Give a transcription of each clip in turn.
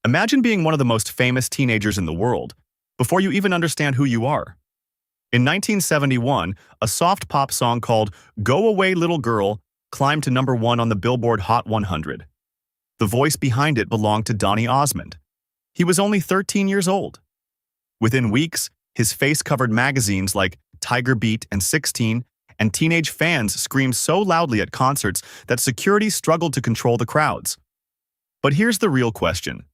Imagine being one of the most famous teenagers in the world before you even understand who you are. In 1971, a soft pop song called Go Away Little Girl climbed to #1 on the Billboard Hot 100. The voice behind it belonged to Donny Osmond. He was only 13 years old. Within weeks, his face covered magazines like Tiger Beat and 16, and teenage fans screamed so loudly at concerts that security struggled to control the crowds. But here's the real question.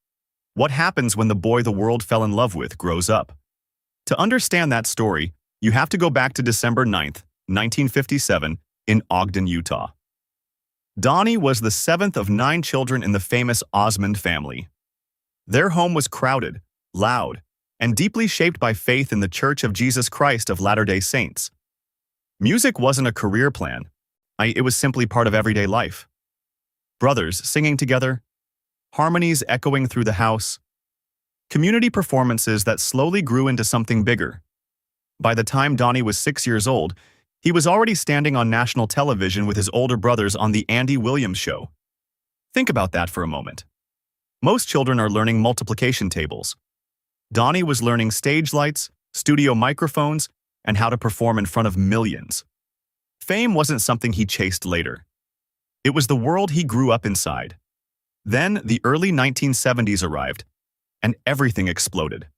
What happens when the boy the world fell in love with grows up? To understand that story, you have to go back to December 9th, 1957, in Ogden, Utah. Donny was the seventh of 9 children in the famous Osmond family. Their home was crowded, loud, and deeply shaped by faith in the Church of Jesus Christ of Latter-day Saints. Music wasn't a career plan. It was simply part of everyday life. Brothers singing together, harmonies echoing through the house, community performances that slowly grew into something bigger. By the time Donny was 6 years old, he was already standing on national television with his older brothers on The Andy Williams Show. Think about that for a moment. Most children are learning multiplication tables. Donny was learning stage lights, studio microphones, and how to perform in front of millions. Fame wasn't something he chased later. It was the world he grew up inside. Then the early 1970s arrived, and everything exploded.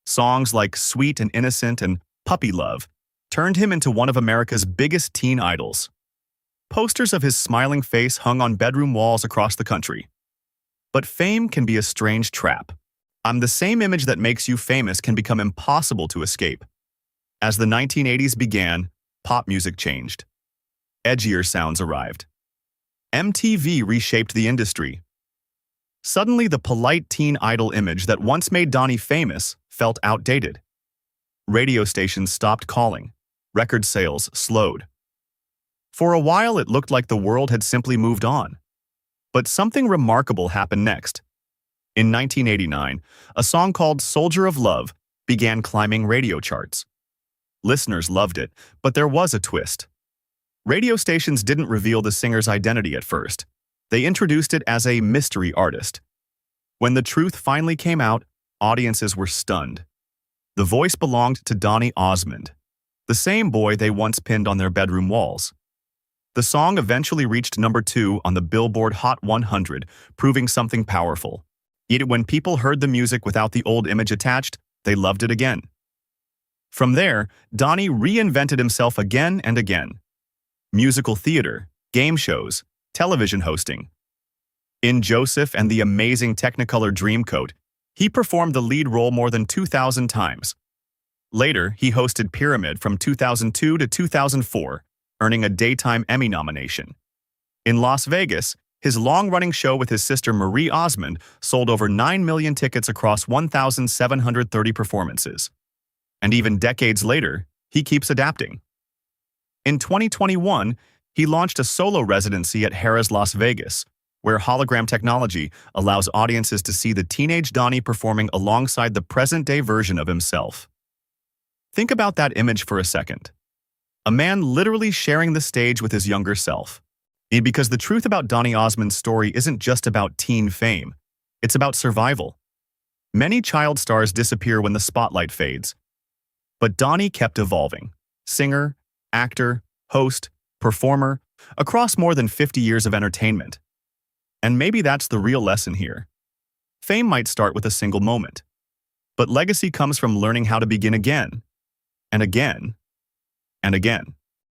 Songs like Sweet and Innocent and Puppy Love turned him into one of America's biggest teen idols. Posters of his smiling face hung on bedroom walls across the country. But fame can be a strange trap. The same image that makes you famous can become impossible to escape. As the 1980s began, pop music changed. Edgier sounds arrived. MTV reshaped the industry. Suddenly, the polite teen idol image that once made Donny famous felt outdated. Radio stations stopped calling. Record sales slowed. For a while, it looked like the world had simply moved on. But something remarkable happened next. In 1989, a song called Soldier of Love began climbing radio charts. Listeners loved it, but there was a twist. Radio stations didn't reveal the singer's identity at first. They introduced it as a mystery artist. When the truth finally came out, audiences were stunned. The voice belonged to Donny Osmond, the same boy they once pinned on their bedroom walls. The song eventually reached #2 on the Billboard Hot 100, proving something powerful. Yet when people heard the music without the old image attached, they loved it again. From there, Donny reinvented himself again and again. Musical theater, game shows, television hosting. In Joseph and the Amazing Technicolor Dreamcoat, he performed the lead role more than 2,000 times. Later, he hosted Pyramid from 2002 to 2004, earning a Daytime Emmy nomination. In Las Vegas, his long-running show with his sister Marie Osmond sold over 9 million tickets across 1,730 performances. And even decades later, he keeps adapting. In 2021, he launched a solo residency at Harrah's Las Vegas, where hologram technology allows audiences to see the teenage Donny performing alongside the present-day version of himself. Think about that image for a second. A man literally sharing the stage with his younger self. Because the truth about Donny Osmond's story isn't just about teen fame. It's about survival. Many child stars disappear when the spotlight fades. But Donny kept evolving. Singer, actor, host, performer, across more than 50 years of entertainment. And maybe that's the real lesson here. Fame might start with a single moment. But legacy comes from learning how to begin again, and again, and again.